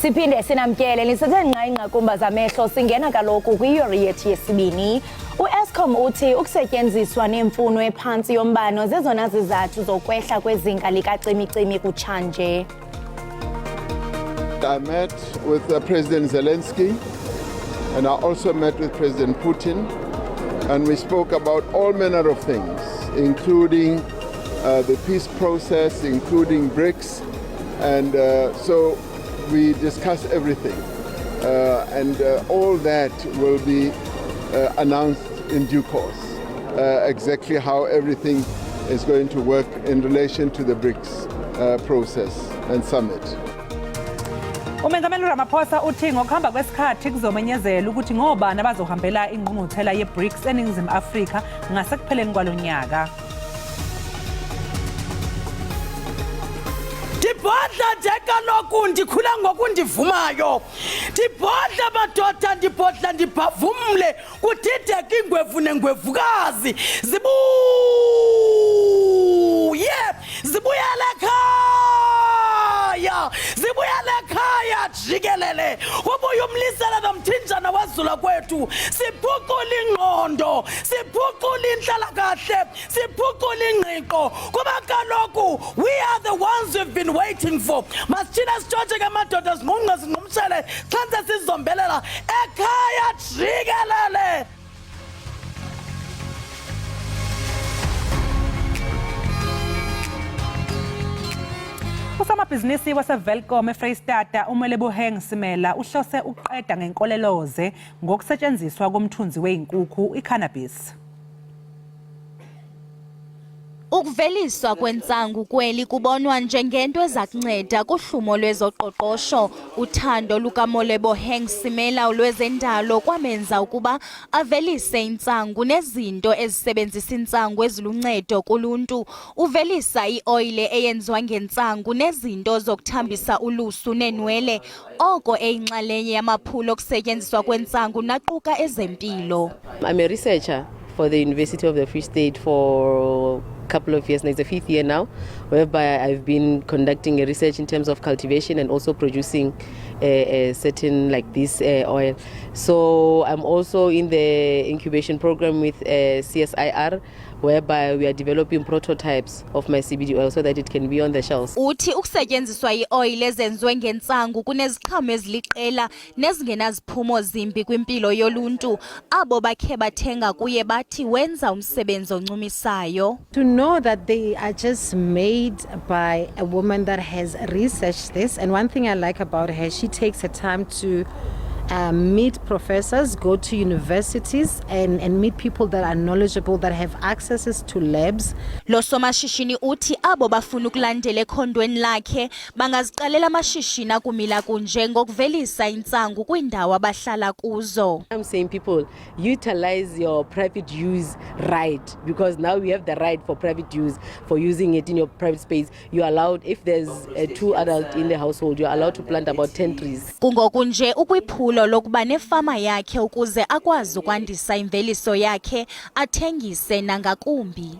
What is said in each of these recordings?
Siphinde sinamkele lisathe nqa kumba zamehlo singena kaloku kwiyori yethu yesibini. U-Eskom uthi ukusetyenziswa nemfuno ephansi yombane zezona zizathu zokwehla kwezinga likacimicimi kutshanje. I met with President Zelensky and I also met with President Putin, and we spoke about all manner of things, including the peace process, including BRICS, and so we discussed everything, and all that will be announced in due course, exactly how everything is going to work in relation to the BRICS process and summit. Umengameli Ramaphosa uthi ngokuhamba kwesikhathi kuzomenyezela ukuthi ngobani abazohambela ingqungquthela ye-BRICS eNingizimu Afrika ngasekupheleni kwalonyaka. Ndibhodla nje kaloku ndikhula ngokundivumayo. Ndibhodla madoda, ndibhodla ndibhavumle kudideka ingwevu nengwevukazi. Zibuyele ekhaya. Zibuyele ekhaya Jikelele. Ubuye umlisela nomthinjana wazula kwethu. Siphucula ingqondo, siphucula inhlalakahle, siphucula ingqiqo. Kuba kaloku we are the ones we've been waiting for. Masithina sitshontshe ke madoda sinqunqe sinqumshele xanse sizombelela ekhaya Jikelele. Usamabhizinisi waseVelcom eFreystata uMeleboheng Simela uhlose uqeda ngenkoleloze ngokusetshenziswa komthunzi weinkukhu iCannabis. Ukuveliswa kwentsangu kweli kubonwa njengento ezakunceda kuhlumo lwezoqoqosho. Uthando lukaMoleboheng Simela olwezendalo kwamenza ukuba avelise intsangu nezinto ezisebenzisa intsangu eziluncedo kuluntu. Uvelisa ioyile eyenziwa ngentsangu nezinto zokuthambisa ulusu nenwele, oko eyinxalenye yamaphulo okusetyenziswa kwentsangu naquka ezempilo. I'm a researcher for the University of the Free State for a couple of years now. It's the 5th year now, whereby I've been conducting a research in terms of cultivation and also producing a certain like this oil. So I'm also in the incubation program with CSIR, whereby we are developing prototypes of my CBD oil so that it can be on the shelves. Uthi ukusetyenziswa ioil ezenziwe ngentsangu kuneziqhamo eziliqela nezingenaziphumo zimbi kwimpilo yoluntu. Abo bakhe bathenga kuye bathi wenza umsebenzi oncumisayo. To know that they are just made by a woman that has researched this, and one thing I like about her, she takes her time to meet professors, go to universities and meet people that are knowledgeable, that have accesses to labs. Lo somashishini uthi abo bafuna ukulandela ekhondweni lakhe bangaziqalela amashishini akumila kunje ngokuvelisa intsangu kwindawo abahlala kuzo. I'm saying people utilize your private use right, because now we have the right for private use, for using it in your private space. You're allowed, if there's 2 adults in the household, you're allowed to plant about 10 trees. Kungokunje ukwiphula lokuba nefama yakhe ukuze akwazi ukwandisa imveliso yakhe athengise nangakumbi.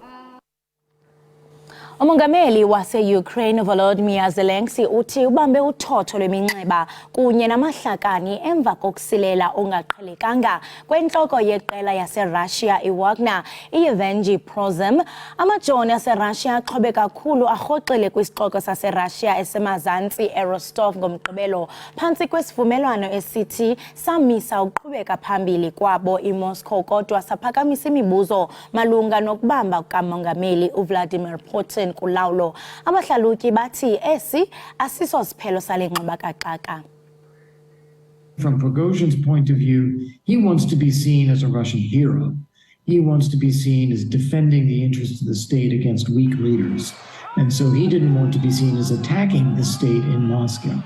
Umongameli wase-Ukraine Volodymyr Zelensky uthi ubambe uthotho lweminxeba kunye namahlakani emva kokusilela ongaqhelekanga kwentloko yeqela yaseRussia iWagner iYevgeny Prigozhin. Amajoni aseRussia axhobe kakhulu arhoxile kwisixoko saseRussia esemazantsi eRostov ngomgqibelo phantsi kwesivumelwano esithi samisa uqhubeka phambili kwabo iMoscow, kodwa saphakamisa imibuzo malunga nokubamba kukamongameli uVladimir Putin kulawulo. Abahlalutyi bathi esi asiso siphelo sale ngxeba kaxaka. From Prigozhin's point of view, he wants to be seen as a Russian hero. He wants to be seen as defending the interests of the state against weak leaders. And so he didn't want to be seen as attacking the state in Moscow.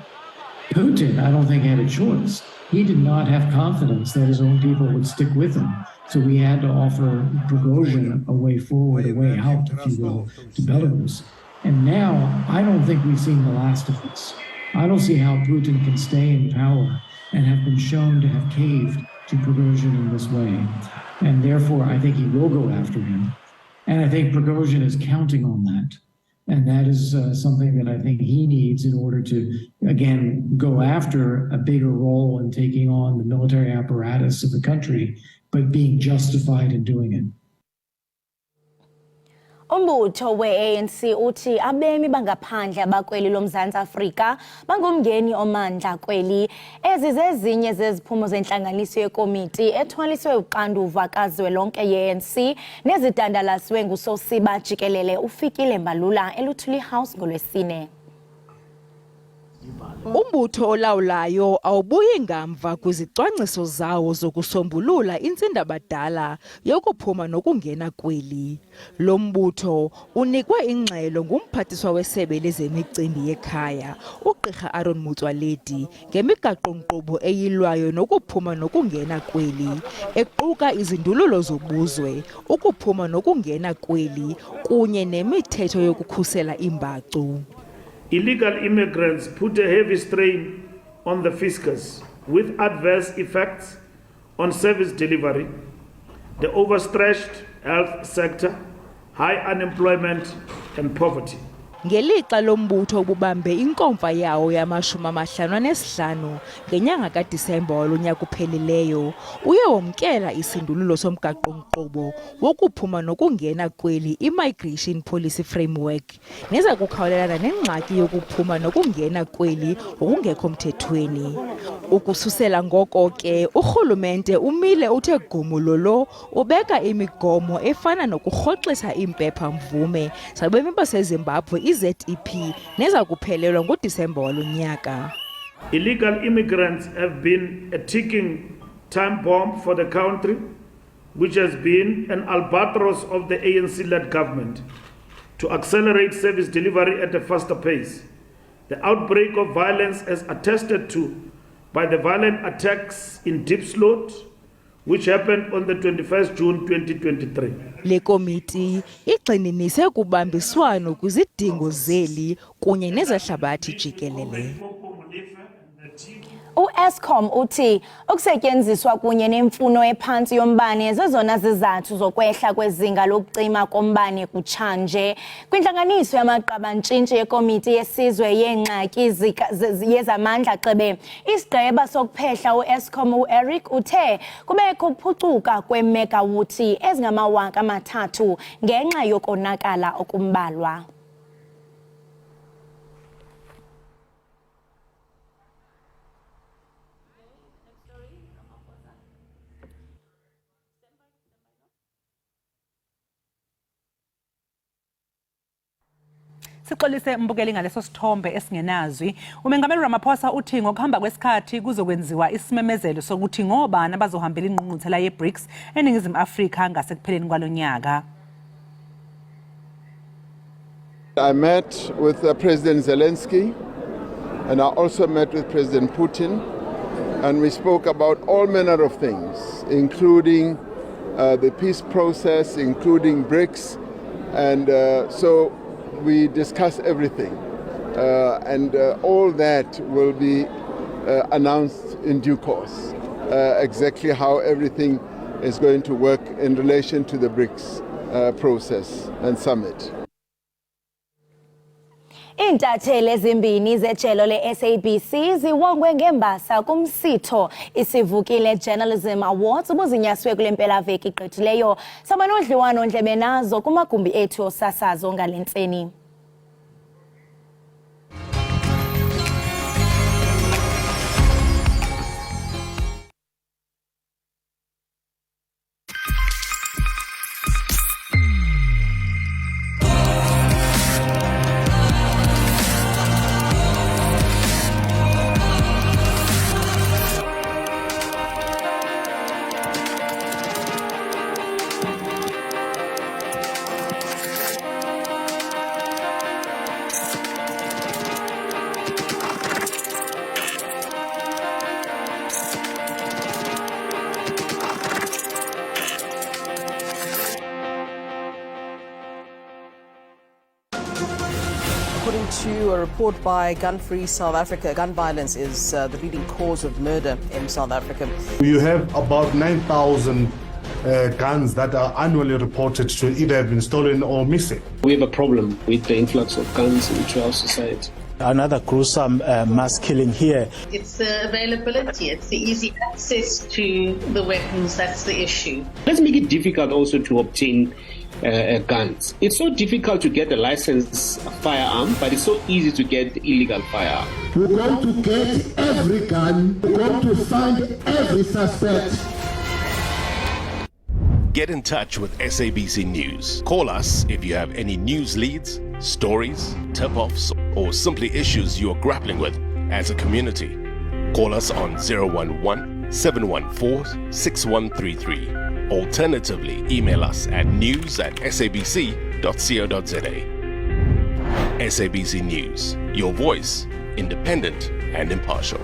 Putin, I don't think, had a choice. He did not have confidence that his own people would stick with him. So we had to offer Prigozhin a way forward, a way out, if you will, to Belarus. And now I don't think we've seen the last of this. I don't see how Putin can stay in power and have been shown to have caved to Prigozhin in this way. And therefore, I think he will go after him. And I think Prigozhin is counting on that. And that is something that I think he needs in order to, again, go after a bigger role in taking on the military apparatus of the country, but being justified in doing it. Umbutho we-ANC uthi abemi bangaphandle abakweli loMzantsi Afrika bangumngeni omandla kweli. Ezi zezinye zeziphumo zentlanganiso yekomiti ethwaliswe uxanduva kazwelonke ye-ANC nezidandalasiwe nguSosiba Jikelele ufikile mbalula eLuthuli House ngolwesine. Umbutho olawulayo awubuyi ngamva kwizicwangciso zawo zokusombulula intsindabadala yokuphuma nokungena kweli. Lo mbutho unikwe ingxelo ngumphathiswa wesebe lezemicimbi yekhaya, uGqirha Aaron Motsoaledi, ngemigaqo-nkqubo eyilwayo nokuphuma nokungena kweli, equka izindululo zobuzwe, ukuphuma nokungena kweli, kunye nemithetho yokukhusela imbacu. Illegal immigrants put a heavy strain on the fiscus with adverse effects on service delivery, the overstretched health sector, high unemployment and poverty. Ngelixa lombutho ububambe inkomfa yawo yama-55 ngenyanga kaDisemba walonyaka uphelileyo, uye wamkela isindululo somgaqo-nkqubo wokuphuma nokungena kweli immigration policy framework neza kukhawulelana nengxaki yokuphuma nokungena kweli okungekho mthethweni. Ukususela ngoko ke urhulumente umile uthe gumulolo ubeka imigomo efana nokurhoxisa impepha mvume zabemi baseZimbabwe iZEP neza kuphelelwa ngoDisemba walonyaka. Illegal immigrants have been a ticking time bomb for the country, which has been an albatross of the ANC-led government to accelerate service delivery at a faster pace. The outbreak of violence as attested to by the violent attacks in Diepsloot, which happened on the 21st June 2023. Le komiti igxininise kubambiswano kwizidingo zeli kunye nezahlabathi jikelele. U-Eskom uthi ukusetyenziswa kunye nemfuno ephantsi yombane zezona zizathu zokwehla kwezinga lokucima kombane kutshanje. Kwintlanganiso yamaqabantshintshi yekomiti yesizwe yeengxaki yezamandla xebe, isigqeba sokuphehla u-Eskom u-Eric uthe kubekho ukuphucuka kweemegawuthi ezingama-3,000 ngenxa yokonakala okumbalwa. Sixolise mbukeli ngaleso sithombe esingenazwi. Umengameli Ramaphosa uthi ngokuhamba kwesikhathi kuzokwenziwa isimemezelo sokuthi ngobani abazohambela ingqungquthela ye-BRICS eningizimu Afrika ngasekupheleni kwalonyaka. I met with President Zelensky and I also met with President Putin, and we spoke about all manner of things, including the peace process, including BRICS, and so we discuss everything, and all that will be announced in due course, exactly how everything is going to work in relation to the BRICS process and summit. Iintatheli ezimbini zejelo le-SABC ziwongwe ngembasa kumsitho iSivukile Journalism Awards ubuzinyaswe kule mpelaveki igqithileyo. Saba nodliwano ndlebe nazo kumagumbi ethu osasazo ngale ntseni. According to a report by Gun Free South Africa, gun violence is the leading cause of murder in South Africa. You have about 9,000 guns that are annually reported to either have been stolen or missing. We have a problem with the influx of guns into our society. Another gruesome mass killing here. It's the availability, it's the easy access to the weapons that's the issue. Let's make it difficult also to obtain guns. It's so difficult to get a licensed firearm, but it's so easy to get the illegal firearm. We're going to get every gun, we're going to find every suspect. Get in touch with SABC News. Call us if you have any news leads, stories, tip-offs, or simply issues you are grappling with as a community. Call us on 011-714-6133. Alternatively, email us at news@sabc.co.za. SABC News, your voice, independent and impartial.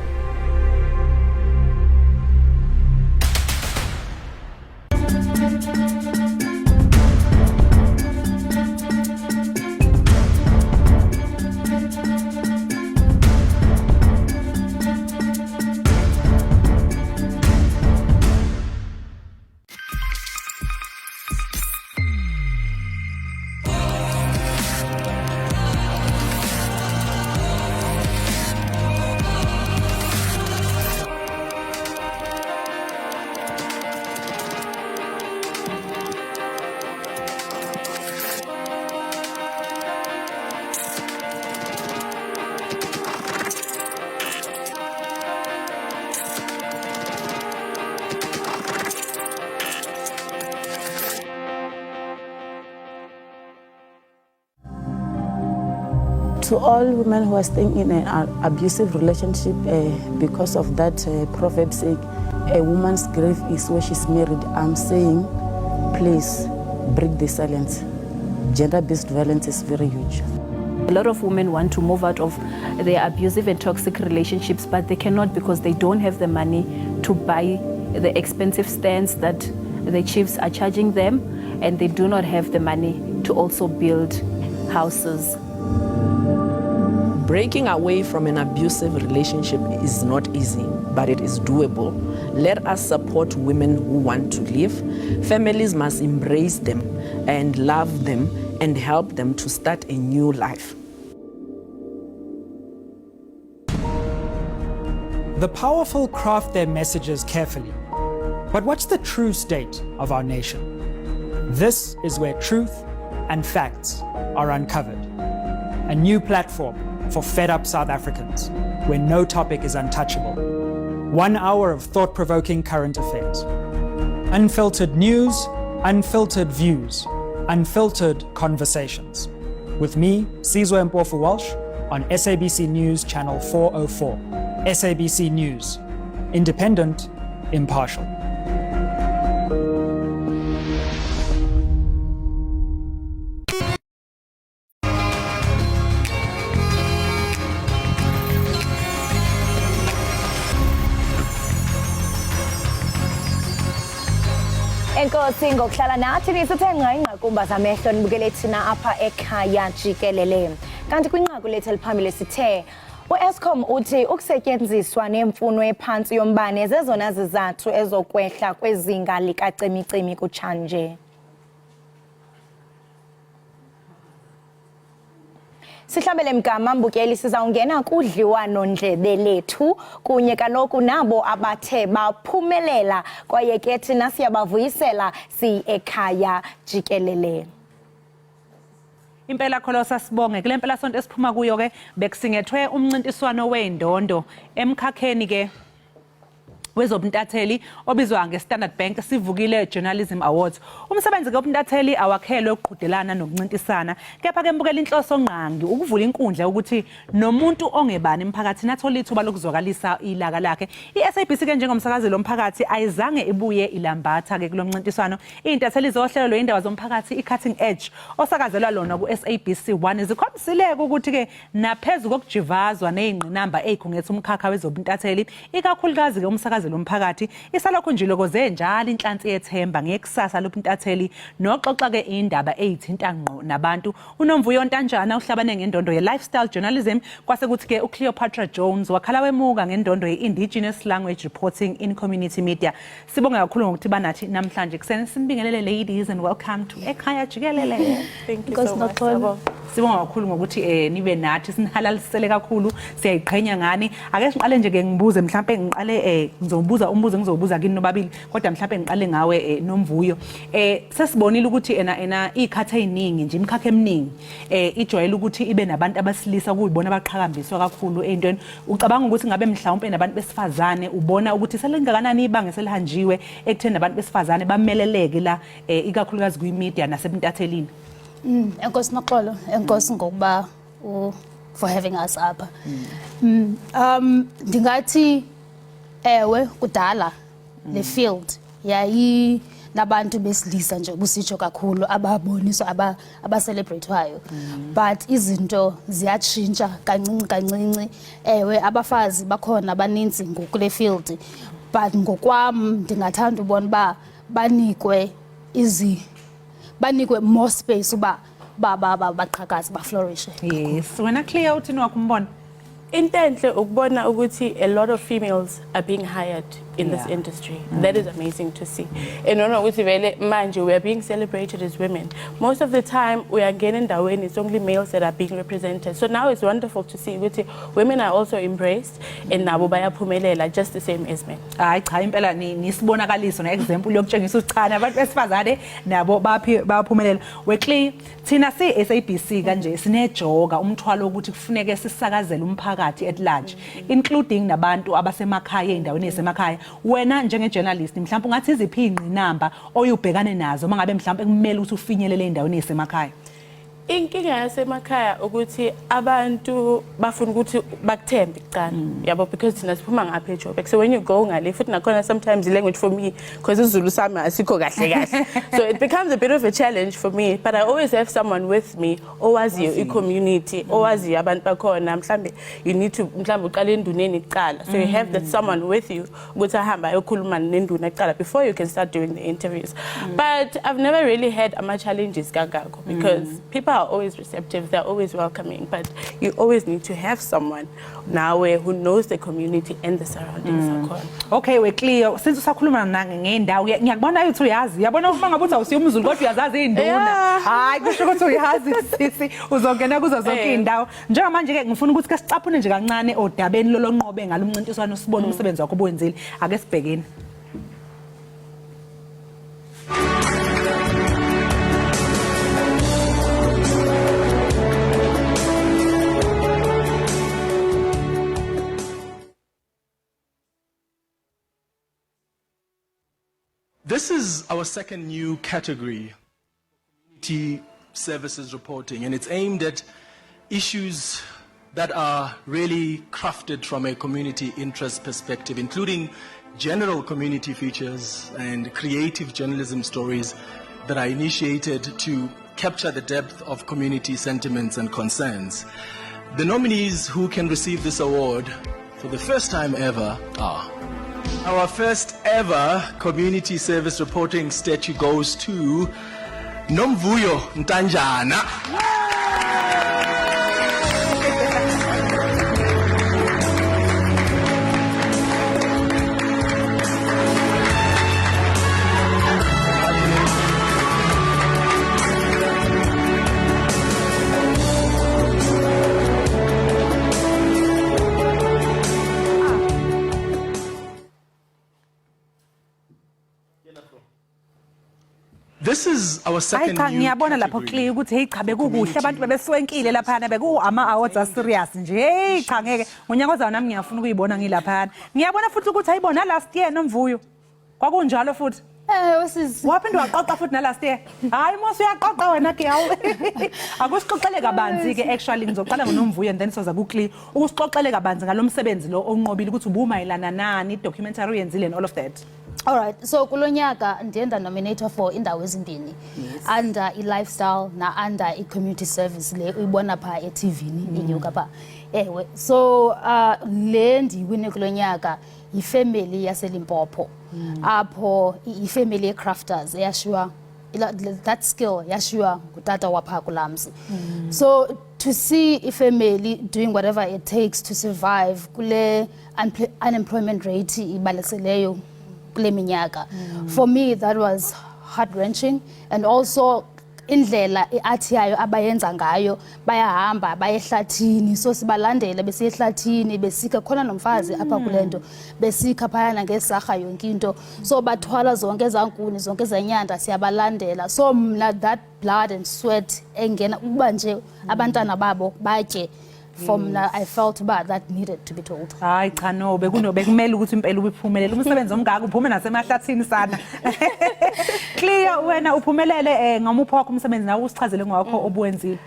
To all women who are staying in an abusive relationship because of that proverb saying, a woman's grave is where she's married, I'm saying, please break the silence. Gender-based violence is very huge. A lot of women want to move out of their abusive and toxic relationships, but they cannot because they don't have the money to buy the expensive stands that the chiefs are charging them, and they do not have the money to also build houses. Breaking away from an abusive relationship is not easy, but it is doable. Let us support women who want to leave. Families must embrace them and love them and help them to start a new life. The powerful craft their messages carefully. But what's the true state of our nation? This is where truth and facts are uncovered. A new platform for fed-up South Africans, where no topic is untouchable. 1 hour of thought-provoking current affairs. Unfiltered news, unfiltered views, unfiltered conversations. With me, Sizwe Mpofu Walsh, on SABC News Channel 404. SABC News, independent, impartial. Enkosi ngokuhlala nathi nisithe ngqa kumba zamehlo nibukele thina apha ekhaya jikelele. Kanti kwinqaku lethu eliphambili sithe uEskom uthi ukusetyenziswa nemfuno ephansi yombane zezona zizathu ezokwehla kwezinga likacimicimi kutshanje. Sihlambele mgama mbukeli sizawungena kudliwano ndlebe lethu kunye kaloku nabo abathe baphumelela kwaye ke thina siyabavuyisela ekhaya jikelele. Impela kholosa sibonge kule mpela sonto esiphuma kuyo ke bekusingethwe umncintiswano weendondo emkhakheni ke wezobuntatheli obizwa ngeStandard Bank sivukile Journalism Awards. Umsebenzi kobuntatheli awakhelwe ukuqhudelana nokuncintisana, kepha ke mbukela inhloso ngqangi ukuvula inkundla ukuthi nomuntu ongebani emphakathini athola ithuba lokuzwakalisa ilaka lakhe. iSABC ke njengomsakazi lomphakathi ayizange ibuye ilambatha ke kulomncintiswano. Intatheli zohlelo lwendaba zomphakathi iCutting Edge osakazelwa lona kuSABC 1 zikhombisile ukuthi ke naphezulu kokujivazwa nezingqinamba ezikhungethe umkhakha wezobuntatheli ikakhulukazi ke umsakazi isimemezelo umphakathi isalokho nje lokoze njalo inhlansi yethemba ngekusasa lobuntatheli noxoxa ke indaba ezithinta ngqo nabantu uNomvuyo Ntanjana uhlabane ngendondo ye lifestyle journalism kwase kuthi ke uCleopatra Jones wakhala wemuka ngendondo ye indigenous language reporting in community media. Sibonga kakhulu ngokuthi banathi namhlanje kuseni sinibingelele ladies and welcome to Ekhaya Jikelele. Thank you so much. Sibonga kakhulu ngokuthi nibe nathi sinihalalisele kakhulu siyayiqhenya ngani. Ake siqale nje ke ngibuze mhlambe ngiqale ngizobuza umbuzo ngizobuza kini nobabili kodwa mhlambe ngiqale ngawe Nomvuyo. Sesibonile ukuthi ena ikhatha eziningi nje imkhakha eminingi ijwayele ukuthi ibe nabantu abasilisa kuyibona abaqhakambiswa kakhulu eintweni. Ucabanga ukuthi ngabe mhlawumbe nabantu besifazane ubona ukuthi selingakanani ibanga selihanjiwe ekutheni nabantu besifazane bameleleke la ikakhulukazi kwi-media nasebuntathelini? Enkosi Noxolo, enkosi ngokuba for having us apha. Ndingathi ewe kudala le field yayi nabantu besilisa nje busitsho kakhulu ababoniswa abacelebratewayo, but izinto ziyatshintsha kancinci. Ewe abafazi bakhona abaninzi ngokule field, but ngokwami ndingathanda ubona ba banikwe more space uba baqhakaze baflourish. Yes, wena Cleo uthini wakumbona? Intenhle ukubona ukuthi a lot of females are being hired in this industry. That is amazing to see. And ukuthi vele manje we are being celebrated as women. Most of the time we are getting that when it's only males that are being represented. So now it's wonderful to see ukuthi women are also embraced and nabo bayaphumelela just the same as men. Hayi cha impela nisibonakaliso na example yokutshengisa uChana abantu besifazane nabo bayaphumelela. Wekli thina SABC kanje sinejoga umthwalo ukuthi kufuneke sisakazele umphakathi at large including nabantu abasemakhaya endaweni ezemakhaya. Wena njenge-journalist mhlawumbe ungathi iziphi ingqinamba oyubhekane nazo mangabe mhlawumbe kumele ukuthi ufinyelele endaweni ezemakhaya? Inkinga yasemakhaya ukuthi abantu bafuna ukuthi bakuthembe kuqala yabo because thina siphuma ngapha eJoburg. So when you go ngale futhi nakhona sometimes language for me because isiZulu sami asikho kahle so it becomes a bit of a challenge for me, but I always have someone with me owaziyo i-community owaziyo abantu bakhona mhlambe you need to mhlambe uqala enduneni kuqala, so you have that someone with you ukuthi ahamba ayokhuluma nenduna kuqala before you can start doing the interviews. But I've never really had ama challenges kangako because people are always receptive, they're always welcoming, but you always need to have someone now who knows the community and the surroundings. Okay, Cleo, since usakhuluma ngendawo ngiyakubona ukuthi uyazi, yabona ufuna ngabuthi awusiyo umZulu kodwa uyazazi induna. Hayi kusho ukuthi uyazi sisi uzongena kuzo zonke indawo. Njengamanje ke ngifuna ukuthi ke sicaphune nje kancane odabeni lolonqobe ngalomncintiswano sibone umsebenzi wakho obwenzile. Ake sibhekeni. This is our second new category, community services reporting, and it's aimed at issues that are really crafted from a community interest perspective, including general community features and creative journalism stories that are initiated to capture the depth of community sentiments and concerns. The nominees who can receive this award for the first time ever are: our first ever community service reporting statue goes to Nomvuyo Ntanjana. This is our second new ngiyabona lapho Cleo ukuthi hey cha bekukuhle abantu bebeswenkile lapha beku ama awards are serious nje hey cha ngeke ngonyaka ozayo nami ngiyafuna ukuyibona ngilapha. Ngiyabona futhi ukuthi ayibona last year Nomvuyo kwakunjalo futhi wesisi waphinde waqoqa futhi na last year. Hayi mose uyaqoqa wena ke yawo akusixoxele kabanzi ke actually ngizoqala ngoNomvuyo and then soza ku Cleo ukusixoxele kabanzi ngalomsebenzi lo onqobile ukuthi ubumayelana nani documentary yenzile and all of that. All right, so kulonyaka ndienda nominator for indawo ezimbini under i-lifestyle na under i-community service le uyibona pha e-TV-ni inyuka pha. Ewe, so le ndiyiwine kulonyaka yifamily yaseLimpopo. Apho ifamily ye-crafters eyashiywa that skill yashiywa ngutata wapha kulamzi. So to see ifamily doing whatever it takes to survive kule unemployment rate ibaleseleyo kule minyaka, for me that was heart-wrenching. And also indlela iathi yayo abayenza ngayo, bayahamba baye ehlathini, so sibalandela besiya ehlathini besika khona nomfazi apha kulento besika phayana ngesarha yonke into, so bathwala zonke ezankuni zonke ezenyanda siyabalandela. So mna that blood and sweat engena uba nje abantwana babo batye, from I felt bad that needed to be told. Hayi cha no bekumele ukuthi impela ubiphumelele umsebenzi omngaka uphume nasemahlathini sana. Clear wena uphumelele ngamuphi wakho umsebenzi nawe usichazele ngwakho obuwenzile.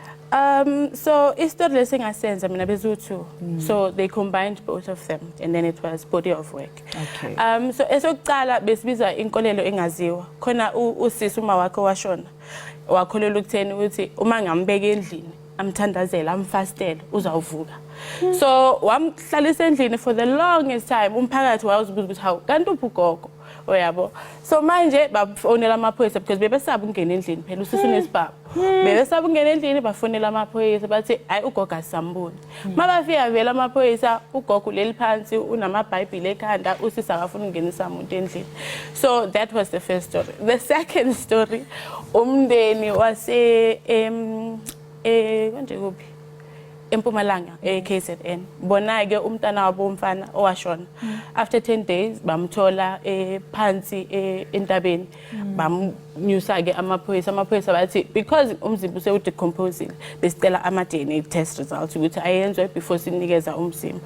So istory lesingasenza mina bezuthu. So they combined both of them and then it was body of work. Okay. So esokuqala besibiza inkolelo engaziwa. Khona usisi uma wakho washona. Wakholela ukutheni ukuthi uma ngambeka endlini amthandazela amfastela uzawuvuka. So wamhlalisa endlini for the longest time umphakathi wawuzibuza ukuthi hawu kanti ugogo oyabo. So manje bafonela amaphoyisa because bebesaba ukungena endlini phela usisi unesibaba. Bebesaba ukungena endlini bafonela amaphoyisa bathi hayi ugogo asamboni. Mabafika vela amaphoyisa ugogo leli phansi unamabhayibheli ekhanda usisi akafuna ukungenisa umuntu endlini. So that was the first story. The second story umndeni wase konje kuphi eMpumalanga KZN bona ke umntana wabo umfana owashona after 10 days bamthola phansi entabeni bamnyusa ke amaphoyisa bathi because umzimba use udecomposing besicela ama DNA test results ukuthi ayenzwe before sinikeza umzimba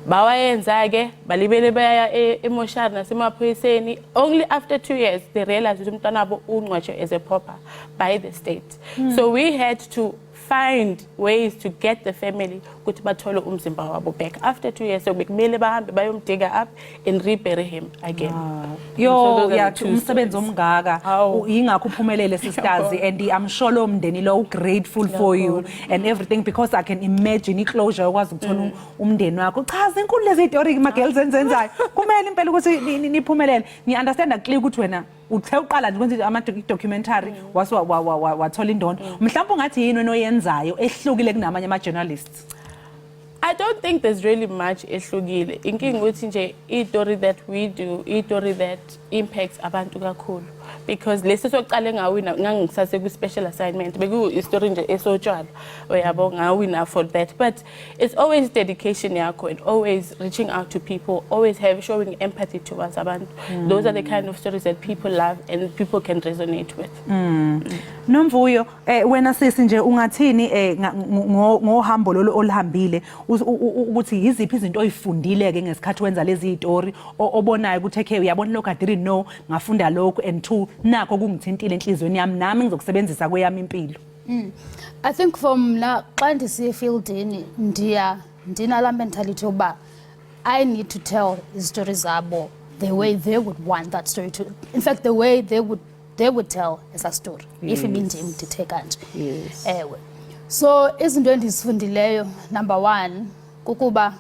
bawayenza ke balibele baya emoshari nasemaphoyiseni. Only after 2 years they realized ukuthi umntana wabo ungcwatshwe as a pauper by the state. So we had to find ways to get the family ukuthi bathole umzimba wabo back after 2 years. So bekumele bahambe bayomdiga up and rebury him again. Yo yathi umsebenzi omngaka ingakho uphumelele sisters and I'm sure lo mndeni lo grateful for you and everything because I can imagine iclosure ukwazi ukuthola umndeni wakho. Chaza inkulu lezi story ma girls enzenzayo kumele impela ukuthi niphumelele. Ni understand clear ukuthi wena uthe uqala nje kwenza ama documentary wathola indondo mhlawumbe ungathi yini wena oyenzayo ehlukile kunamanye ama journalists. I don't think there's really much ehlukile. Inkinga ukuthi nje istory that we do, istory that impacts abantu kakhulu because lesi soqale ngawina ngangisase ku special assignment beku istory nje esotshwala oyabo ngawina for that, but it's always dedication yakho and always reaching out to people, always showing empathy towards abantu. Those are the kind of stories that people love and people can resonate with. Nomvuyo wena sisi nje ungathini ngohambo lolu olihambile ukuthi yiziphi izinto oyifundile ke ngesikhathi wenza lezi story obonayo ukuthi okay uyabona lokho I didn't know ngafunda lokho and two nakho kungithintile enhlizweni yami nami ngizokusebenzisa kweyami impilo. I think from na xa ndisiye fieldini ndinala mentality oba I need to tell stories zabo the way they would want that story to, in fact the way they would tell as a story if ibindim ndithe kanje. Ewe, so izinto endizifundileyo number 1 kukuba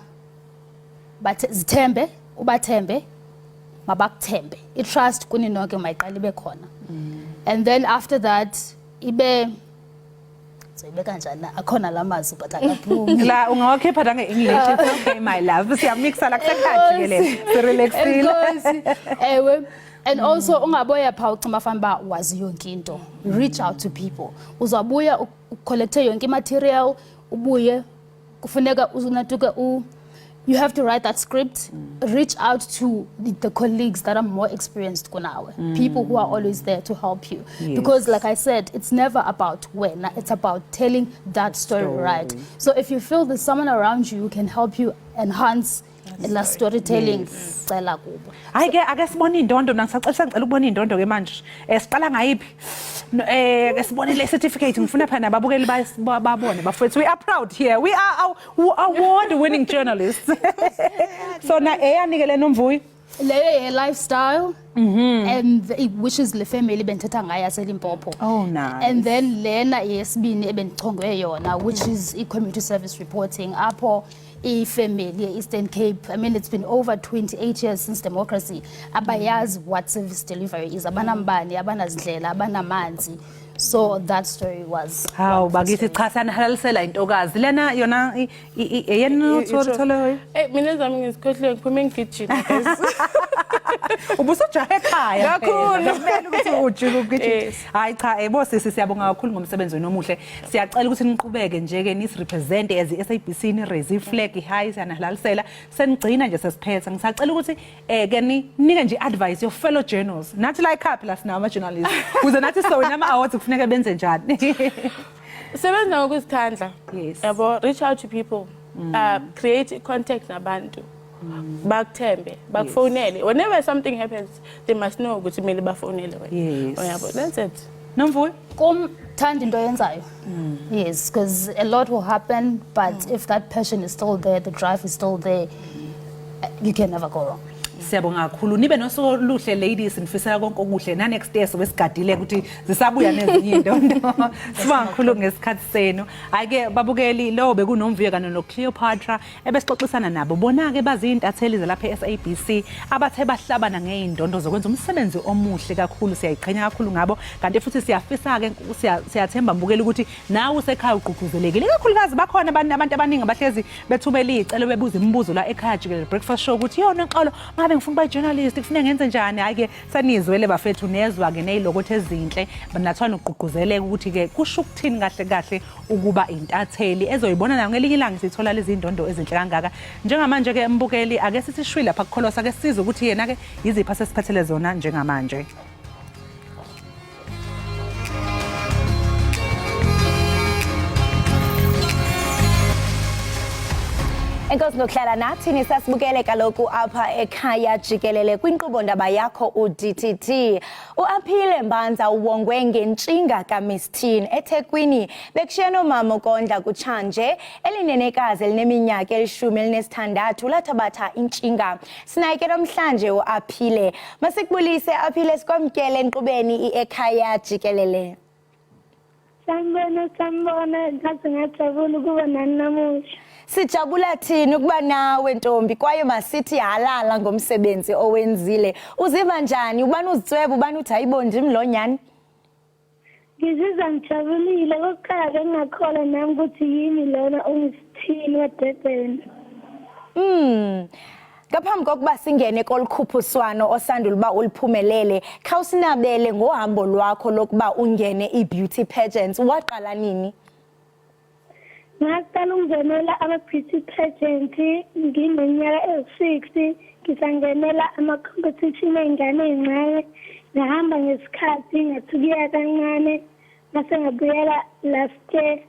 zithembe ubathembe mabakuthembe itrust kuni nonke mayiqala ibe khona and then after that ibe kanjani akhona lamazi but akaphumi la ungawakhipha nge-English. It's okay my love siyamixa la kusekhaya Jikelele relaxile. Ewe, and also ungaboya pha ucima famba wazi yonke into, reach out to people. Uzabuya ucollecte yonke material ubuye kufuneka uzunatuke you have to write that script, reach out to the colleagues that are more experienced kunawe, people who are always there to help you. Because like I said, it's never about when, it's about telling that story right. So if you feel there's someone around you who can help you enhance la storytelling, cela kubo. Ake sibone indondo nasacela ngicela ukubona indondo ke manje. Siqala ngayiphi? Sibone le certificate ngifuna phana babukeli babone bafethu we are proud here. We are award winning journalists. So na eyanikele Nomvuyo. Le lifestyle, and which is le family benthetha ngayo yaseLimpopo. Oh, nice. And then lena yesibini ebendichongwe yona, which is community service reporting. Apho family Eastern Cape. I mean, it's been over 28 years since democracy. Abayazi what service delivery is. Abanambani, abanazindlela, abanamanzi. So that story was. How bagithi cha sanihalisela intokazi lena yona yena uthole mina zami ngisikhohle ngiphume ngigijima guys. Ubusujahe ekhaya kakhulu kumele ukuthi ujike ugijima. Hayi cha bosisi siyabonga kakhulu ngomsebenzi wenu omuhle. Siyacela ukuthi niqhubeke nje ke nisirepresent as SABC ni raise flag high sanihalisela senigcina nje sesiphetha. Ngisacela ukuthi ke ninike nje advice your fellow journalists. Nathi la ekhaya plus nama journalists. Kuze nathi so nama awards kufuneka benze njani. Sebenza ngokuzithandla. Yes. Yabo reach out to people. Create contact nabantu. Bakuthembe, bakufonele. Whenever something happens, they must know ukuthi kumele bafonele wena. Yabo that's it. Nomvuyo? Thanda into yenzayo. Yes, because a lot will happen, but if that passion is still there, the drive is still there, you can never go wrong. Siyabonga kakhulu nibe nosoluhle ladies nifisela konke okuhle na next year sobe sigadile ukuthi zisabuya nezinye indondo sibonga kakhulu ngesikhathi senu ayike babukeli lo bekunomvuyo kanye no Cleopatra ebesixoxisana nabo bona ke bazintatheli zelapha eSABC abathe bahlabana ngeindondo zokwenza umsebenzi omuhle kakhulu siyayiqhenya kakhulu ngabo kanti futhi siyafisa ke siyathemba mbukeli ukuthi nawe usekhaya uqhuquzelekile kakhulukazi bakhona abantu abaningi abahlezi bethubela icelo bebuza imibuzo la ekhaya Jikelele breakfast show ukuthi yona xolo ngabe ngifuna ukuba journalist kufanele ngenze njani ayike sanizwele bafethu nezwa ke nezilokothe ezinhle banathwana uqhuquzeleka ukuthi ke kusho ukuthini kahle kahle ukuba intatheli ezoyibona nayo ngelinye ilanga sithola lezi indondo ezinhle kangaka njengamanje ke mbukeli ake sithi shwila lapha kukholosa ke size ukuthi yena ke yizipha sesiphathele zona njengamanje. Enkosi ngokuhlala nathi nisasibukele kaloku apha ekhaya Jikelele kwinkqubo ndaba yakho uDTT. Uaphile Mbanza uwongwe ngentshinga kaMistine eThekwini bekushiya nomama uKondla kutshanje elinenekazi elineminyaka 16 lathabatha intshinga. Sinayike namhlanje uaphile. Masikubulise aphile sikwamkele enkqubeni ekhaya Jikelele. Sanibona ngathi ngiyajabula ukuba nani namuhla. Sijabula thini ukuba nawe ntombi kwaye masithi halala ngomsebenzi owenzile. Uziva njani? Ubani uzitsweba ubani uthi hayibondi imlonyani? Ngizizwa ngijabulile kokuqala ngingakhola nami ukuthi yimi lona ongisithini weDurban. Ngaphambi kokuba singene kolukhuphiswano osandula uba uliphumelele, khawusinabele ngohambo lwakho lokuba ungene i-beauty pageants. Waqala nini? Ngaqala ukungenela ama-beauty pageant ngineminyaka ewu-6 ngisangenela ama-competition ey'ngane ey'ncane ngahamba ngesikhathi ngathukiya kancane mase ngabuyela last year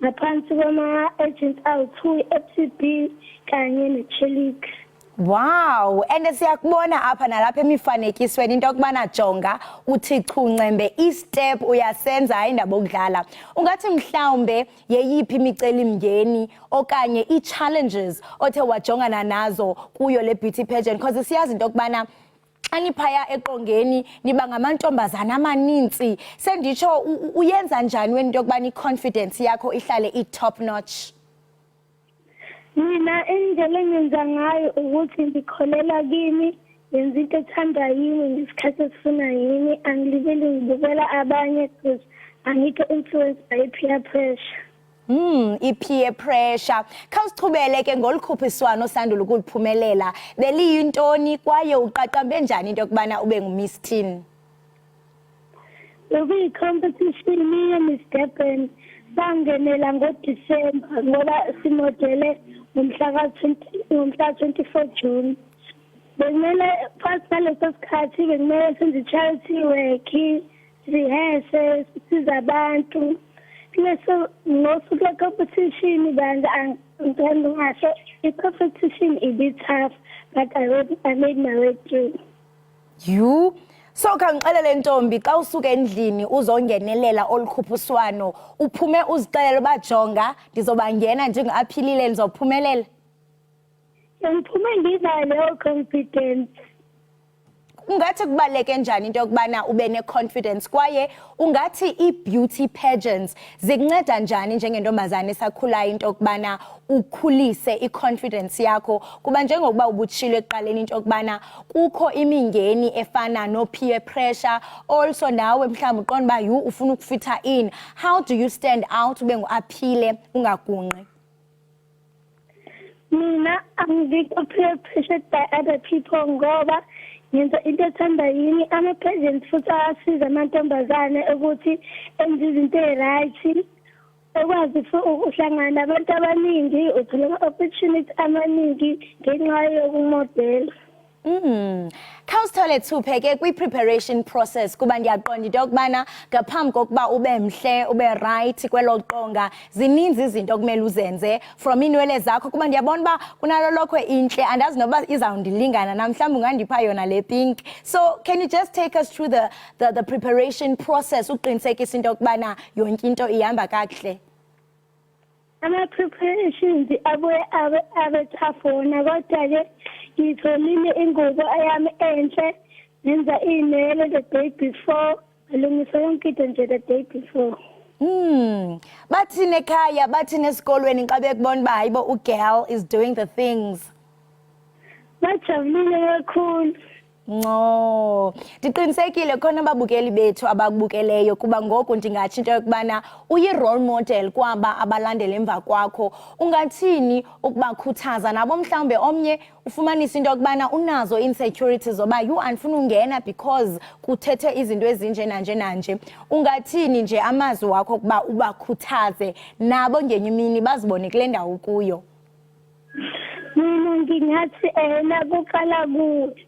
ngaphansi kwama-agents awu-2 FCB kanye ne-Chelik. Wow, and siyakubona apha nalapha emifanekisweni into yokubana jonga uthi chuncembe i-step uyasenza indaba okudlala. Ungathi mhlawumbe yeyiphi imicelimngeni okanye i-challenges othe wajongana nazo kuyo le beauty pageant because siyazi into yokubana aniphaya eqongeni niba ngamantombazana amaninzi senditsho uyenza njani wento yokubana i-confidence yakho ihlale i-top notch? Mina indlela engenza ngayo ukuthi ngikholela kimi yenza into ethandwa yimi ngesikhathi esifuna yimi angilibeli ngibukela abanye because angikho influenced by peer pressure. I-peer pressure. Khawusichubele ke ngolukhuphiswano osandula ukuliphumelela. Beliyintoni kwaye uqaqambe njani into yokubana ube nguMiss Teen? Bekuyi-competition ye-Miss Durban sangenela ngoDisemba ngoba simodele ngomhla 24 June. Bekumele phakathi naleso sikhathi bekumele senze i-charity work, sihese, sisize abantu. Leso ngosuku le-competition banje angithanda ngasho i-competition ibi-tough but I made my way through. You? So kangixelele ntombi xa usuke endlini uzongenelela olukhuphiswano uphume uzixelele bajonga ndizobangena njengaphilile ndizophumelela. Ngiphume ngizale confidence ungathi kubaleke njani into yokubana ube ne-confidence kwaye ungathi i-beauty pageants zikunceda njani njengentombazane esakhulayo into yokubana ukhulise i-confidence yakho kuba njengokuba ubutshilo ekuqaleni into yokubana kukho imingeni efana no-peer pressure also nawe mhlawumbi uqonda uba yu ufuna ukufitha in. How do you stand out ube ngu-aphile ungagunqi? Mina angikho peer pressured by other people ngoba ngenza into ethanda yini ama-pageant futhi ayasiza amantombazane ukuthi enze izinto right ekwazi ukuhlangana nabantu abaningi uthola ama-opportunity amaningi ngenxa yokumodela. Khawusithole Thuphe kwi-preparation process kuba ndiyaqonda into yokubana ngaphambi kokuba ube mhle ube right kwelo qonga zininzi izinto okumele uzenze from inwele zakho kuba ndiyabona uba kunalo lokho intle andazi noba izawundilingana namhlawumbi ungandipha yona le pink. So can you just take us through the preparation process uqinisekisa into yokubana yonke into ihamba kakuhle? Ama-preparations abuye abe tough wona kodwa-ke ngitholile ingubo eyami enhle ngenza iy'nwele the day before ngalungisa yonke into nje the day before. Bathini ekhaya bathini esikolweni xa bekubona uba hayibo ugirl is doing the things? Bajabulile kakhulu. No, ndiqinisekile khona ababukeli bethu abakubukeleyo kuba ngoku ndingatsho into yokubana uyi-role model kwaba abalandela emva kwakho. Ungathini ukubakhuthaza nabo mhlawumbe omnye ufumanisa into yokubana unazo insecurities zoba you andifuna ungena because kuthethe izinto ezinje nanje. Ungathini nje amazwi wakho ukuba ubakhuthaze nabo ngenye imini bazibone kule ndawo ukuyo? Mina ngingathi nakuqala kuwe.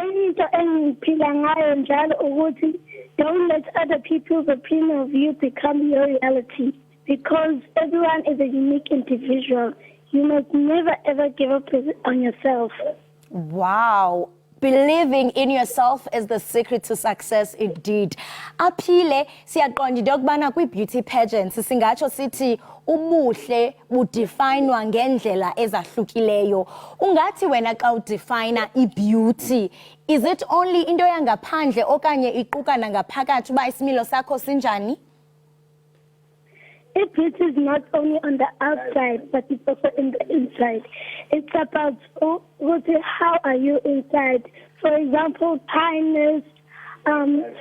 Into engiphila ngayo njalo ukuthi don't let other people's opinion of you become your reality because everyone is a unique individual. You must never ever give up on yourself. Wow. Believing in yourself is the secret to success indeed. Aphile siyaqonda into yokubana kwi-beauty pageants singatsho sithi ubuhle budefinwa ngendlela ezahlukileyo. Ungathi wena xa udefina i-beauty, is it only into yangaphandle okanye iquka nangaphakathi uba isimilo sakho sinjani? Beauty is not only on the outside, but it's also in the inside. It's about how are you inside. For example, kindness,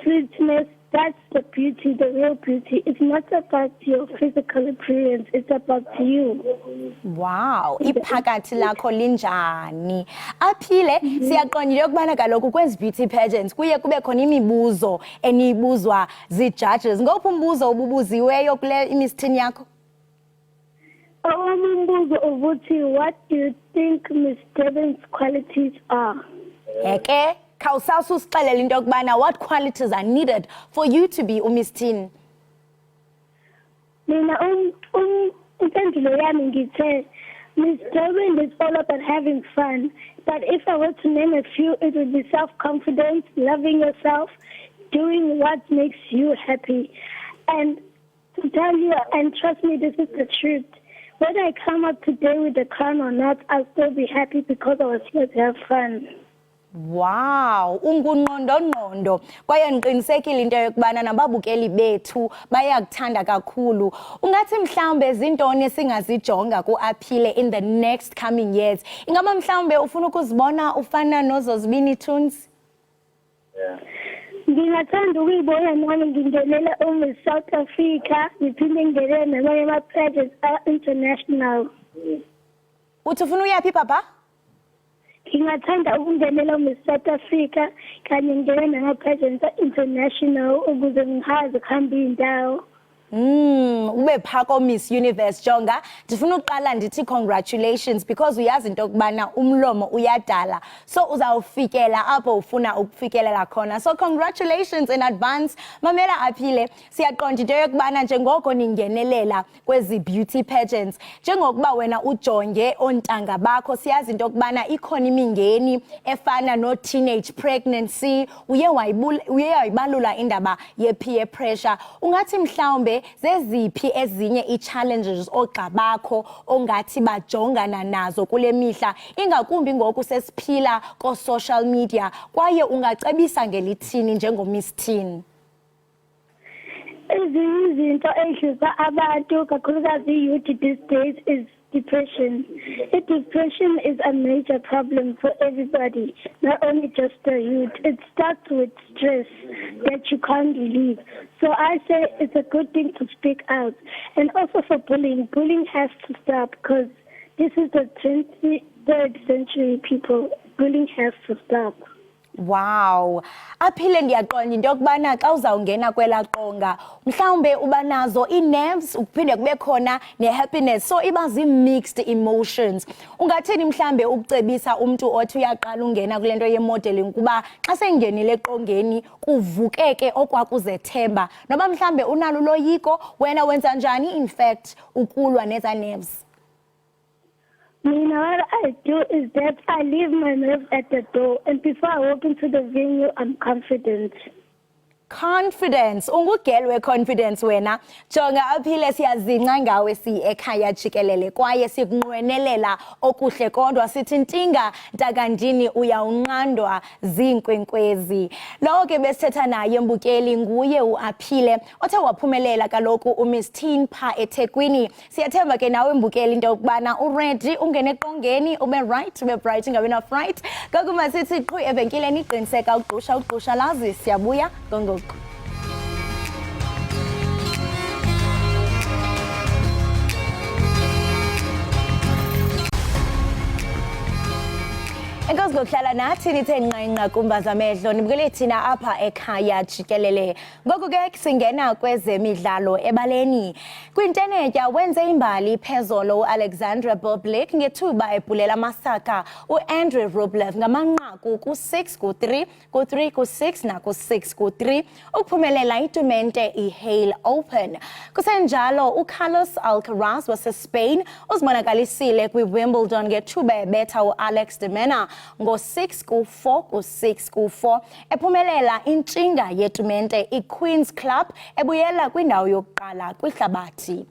sweetness, that's the beauty, the real beauty. It's not about your physical appearance, it's about you. Wow, iphakathi lakho linjani? Aphile siyaqonda yokubana kaloku kwezi beauty pageants kuye kube khona imibuzo eniyibuzwa zi-judges. Ngophi umbuzo obubuziweyo kule imistini yakho? Umbuzo ukuthi what do you think Miss Durban's qualities are? Eke khawusasu sixelele into yokubana what qualities are needed for you to be uMistini? Mina impendulo yami ngithe Miss Durban is all about having fun, but if I were to name a few, it would be self-confidence, loving yourself, doing what makes you happy. And to tell you, and trust me, this is the truth. Whether I come up today with a crown or not, I'll still be happy because I was here to have fun. Wow, ungunqondo kwaye ngiqinisekile into yokubana nababukeli bethu bayakuthanda kakhulu. Ungathi mhlawumbe izintoni singazijonga ku-Aphile in the next coming years? Ingaba mhlawumbe ufuna ukuzibona ufana noZozibini Tunes? Ngingathanda ukuyibona nami ngingenela Miss South Africa, ngiphinde ngingenele namanye ama-pageants international. Uthi ufuna uyaphi papa? Ngingathanda ukungenela Miss South Africa kanye ngingene nama-pageants international ukuze ngihaze kuhamba iy'ndawo. Ube phako Miss Universe Jonga. Ndifuna uqala ndithi congratulations because uyazi into yokubana umlomo uyadala. So uzawufikela apho ufuna ukufikelela khona. So congratulations in advance. Mamela Aphile, siyaqonda into yokubana njengoko ningenelela kwezi beauty pageants, njengokuba wena ujonge ontanga bakho, siyazi into yokubana ikhona imingeni efana no teenage pregnancy, uye wayibalula indaba ye peer pressure. Ungathi mhlawumbe zeziphi ezinye ii-challenges ogqabakho ongathi bajongana nazo kule mihla ingakumbi ngoku sesiphila ko-social media kwaye ungacebisa ngelithini njengoMiss Teen? Ezinye izinto edlisa abantu kakhulukazi youth these days is depression. Depression is a major problem for everybody, not only just the youth. It starts with stress that you can't relieve. So I say it's a good thing to speak out. And also for bullying. Bullying has to stop because this is the 23rd century people. Bullying has to stop. Wow, aphile ndiyaqonda into yokubana xa uzawungena kwela qonga mhlawumbe uba nazo ii-nerves ukuphinde kube khona ne-happiness, so iba zii-mixed emotions. Ungathini mhlawumbe ukucebisa umntu othi uyaqala ungena kule nto ye-modeling kuba xa sengenile eqongeni kuvukeke okwakuzethemba, noba mhlawumbe unalo uloyiko, wena wenza njani in fact ukulwa neza nerves? What I do is that I leave my nerves at the door, and before I walk into the venue, I'm confident. Confidence, ungugel we-confidence wena. Jonga aphile siyazingca ngawe Ekhaya Jikelele kwaye sikunqwenelela okuhle kodwa sithi ntinga ntakandini uyawunqandwa ziinkwenkwezi. Lowo ke besithetha naye mbukeli nguye uAphile othe waphumelela kaloku uMiss Teen pha eThekwini. Siyathemba ke nawe mbukeli into yokubana uready ungene eqongeni ube right ube bright ngabe na fright. Kakuma sithi qhu evenkileni iqiniseka ugqusha lazi siyabuya ngoko. Enkosi ngokuhlala nathi nithe nqanqa kumbaza amehlo nibukele thina apha Ekhaya Jikelele. Ngoku ke singena kwezemidlalo ebaleni. Kwintenetya wenze imbali phezolo uAlexandra Boblik ngethuba ebhulela amasaka uAndrew Rublev ngamanqaku ku-6 ku-3 ku-3 ku-6 naku-6 ku-3 ukuphumelela itumente iHale Open. Kusenjalo uCarlos Alcaraz waseSpain uzibonakalisile kwiWimbledon ngethuba ebetha uAlex de Mena ngo-6 ku-4 ku-6 ku-4 ephumelela intshinga yetumente iQueen's Club ebuyela kwindawo yokuqala kwihlabathi.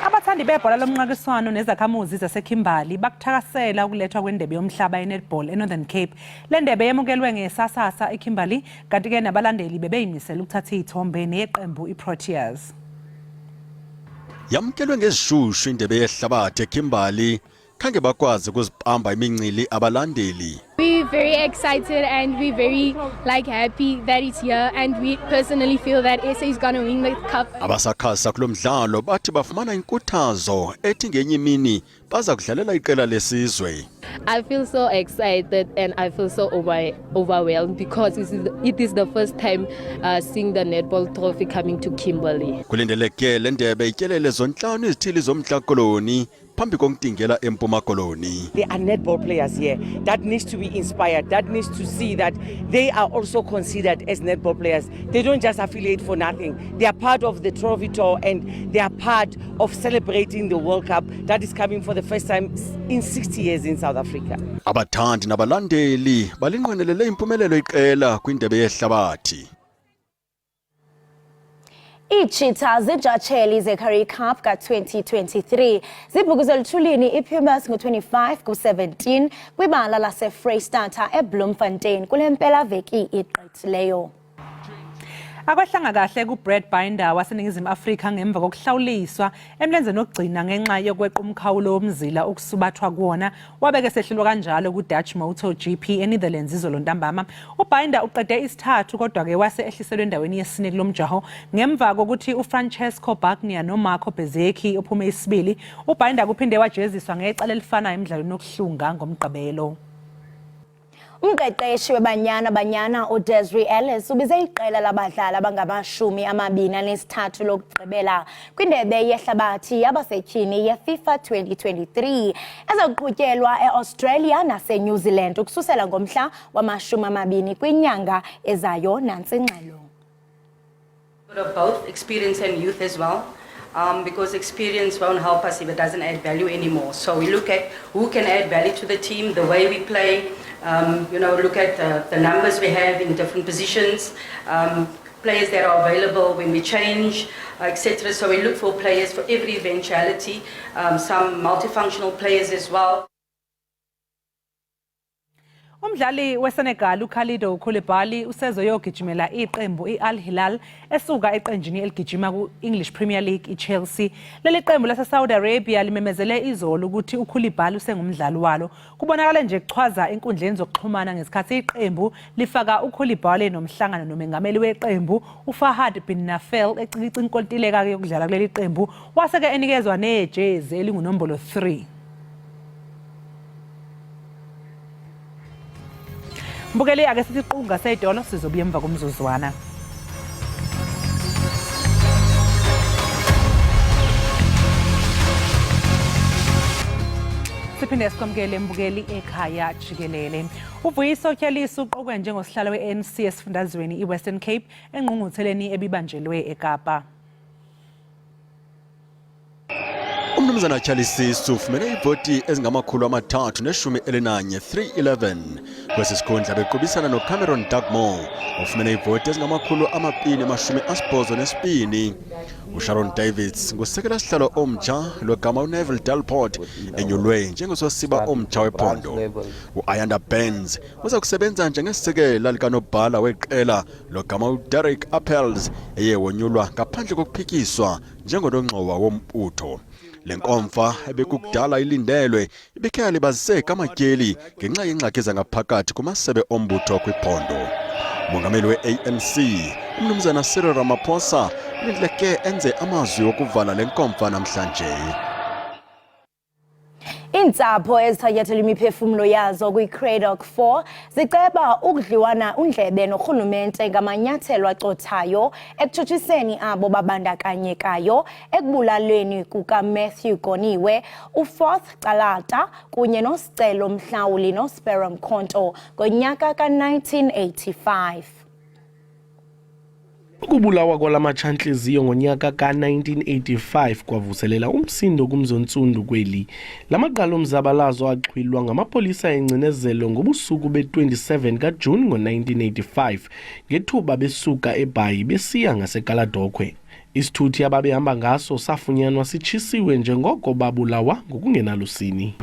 Abathandi bebhola lomnqakiswano nezakhamuzi zaseKimberley bakuthakasela ukulethwa kwendebe yomhlaba ye-netball eNorthern Cape. Le ndebe yemukelwe ngesasasa eKimberley kanti ke nabalandeli bebeyimisela ukuthatha iy'thombe neyeqembu iProteas. Yamukelwe ngezishushu indebe yehlabathi eKimberley khange bakwazi ukuzibamba imincili abalandeli. We're very excited and we're very happy that it's here, and we personally feel that SA is going to win the cup. Abasakhasa kulo mdlalo bathi bafumana inkuthazo ethi ngenye imini baza kudlalela iqela lesizwe. I feel so excited and I feel so overwhelmed because it is the first time seeing the netball trophy coming to Kimberley. Kulindeleke le ndebe ityelele zontlanu izithili zomntla koloni phambi konkutingela eMpuma Koloni. There are netball players here that needs to be inspired, that needs to see that they are also considered as netball players. They don't just affiliate for nothing. They are part of the trophy tour and they are part of celebrating the World Cup that is coming for the first time in 60 years in South Africa. Abathandi nabalandeli balinqwenelele impumelelo iqela kwindebe yehlabathi. Ichita zintshatsheli zeCurrie Cup ka-2023 zibhukuzela ethulini iPumas ngo-25 ku-17 kwibala laseFreystata eBloemfontein kule mpelaveki igqithileyo. Akwahlanga kahle kuBrad Binder waseningizimu Afrika ngemva kokuhlawuliswa emlenzeni wokugcina ngenxa yokweqa umkhawulo womzila ukusubathwa kuwona wabeke sehlelwa kanjalo kuDutch Motor GP eNetherlands izolo ntambama. uBinder uqede isithathu kodwa ke wase ehliselwe endaweni yesine kulomjaho ngemva kokuthi uFrancesco Bagnaia noMarco Bezzecchi ophume isibili. uBinder kuphinde wajeziswa ngecala elifanayo emidlalweni yokuhlunga ngomgqibelo. Umqeqeshi webanyana uDesiree Ellis ubize iqela labadlali abangama-23 lokugqibela kwindebe yehlabathi yabasetyhini yeFIFA 2023 ezakuqhutyelwa eAustralia naseNew Zealand ukususela ngomhla wama-20 kwinyanga ezayo nantsi ingxelo. Both experience and youth as well. Because experience won't help us if it doesn't add value anymore. So we look at who can add value to the team, the way we play, look at the numbers we have in different positions, players that are available when we change, etc. So we look for players for every eventuality, some multifunctional players as well. Umdlali weSenegal uKhalidou Koulibaly usezoyogijimela iqembu iAl Hilal esuka eqenjini eligijima ku-English Premier League iChelsea. Leli qembu lase-Saudi Arabia limemezele izolo ukuthi uKoulibaly usengumdlali walo. Kubonakala nje kuchwaza enkundleni zokuxhumana ngesikhathi iqembu lifaka uKoulibaly nomhlangano nomengameli weqembu uFahad bin Nafel ecinkontileka yokudlala kuleli qembu waseke enikezwa nejezi elingunombolo 3. Mbukeli ake siqunga sedolo sizobuya emva komzuzwana. Siphinde sikwamukele mbukeli Ekhaya Jikelele. Uvuyiso Tyhalisi uqokwe njengosihlalo we-ANC esifundazweni iWestern Cape engqungqutheleni ebibanjelwe eKapa. Umnumzana Tyhalisi ufumene ivoti ezingama-311 311 kwesi sikhundla bequbisana noCameron Dugmore ufumene ivoti ezingama-282. uSharon Davids ngusekela sihlalo omtsha logama uNeville Delport enyulwe njengososiba omtsha wephondo. uIndaba Benz uza kusebenza njengesisekela likanobhala weqela logama uDerek Appels eye wonyulwa ngaphandle kokuphikiswa njengonongxowa wombutho. Lenkomfa ebekukudala ilindelwe ibikhe libaziseka amatyeli ngenxa yengxaki zangaphakathi kumasebe ombutho kwiphondo. Umongameli we-ANC umnumzana Cyril Ramaphosa ulindleke enze amazwi okuvala lenkomfa namhlanje. Iintsapho ezithatyathela imiphefumlo yazo kwi-Craddock 4 ziceba ukudliwana undlebe norhulumente ngamanyathelo acothayo ekutshutshiseni abo babandakanyekayo ekubulalweni kukaMatthew Goniwe, uFourth Calata kunye noSicelo Mhlawuli noSpero Mkhonto ngonyaka ka-1985. Ukubulawa kwalamatshantliziyo ngonyaka ka-1985 kwavuselela umsindo kumzontsundu kweli. Lamaqala omzabalazo axhwilwa ngamapolisa engcinezelo ngobusuku be-27 kaJuni ngo-1985 ngethuba besuka eBhayi besiya ngaseKaladokhwe. Isithuthi ababehamba ngaso safunyanwa sitshisiwe njengoko babulawa ngokungenalusini.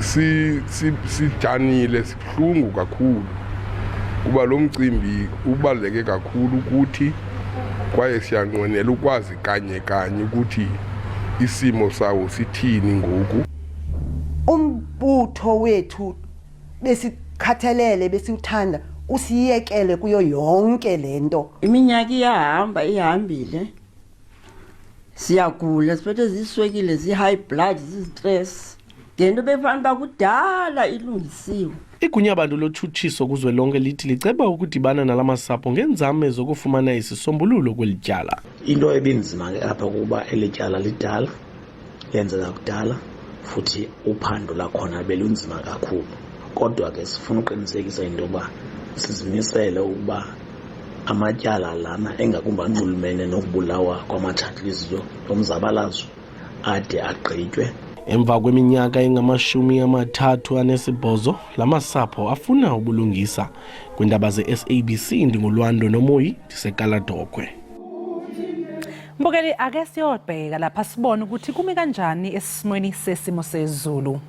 Sijanile sibuhlungu kakhulu kuba lo mcimbi ubaluleke kakhulu ukuthi kwaye siyanqwenela ukwazi kanye ukuthi isimo sawo sithini ngoku. Umbutho wethu besikhathalele besiuthanda usiyekele kuyo yonke lento. Iminyaka ihambile. Siyagula siphethe ziswekile high blood stress. Ngento befanele bakudala ilungisiwe. Igunyabandlu lotshutshiso kuzwelonke lithi liceba ukudibana nalamasapho ngenzame zokufumana isisombululo kwelityala. Into ebinzima apha kuba elityala lidala lenzeka kudala futhi uphando lakhona belunzima kakhulu. Kodwa ke sifuna uqinisekisa into yoba sizimisele ukuba amatyala lana engakumba nxulumene nokubulawa kwamatshantliziyo omzabalazo ade agqitywe. Emva kweminyaka engama-38 lamasapho afuna ubulungisa. Kwiindaba ze-SABC ndingulwando nomoyi ndiseKaladokhwe. Mbukeli ake siyobheka lapha sibone ukuthi kumi kanjani esimweni sesimo sezulu.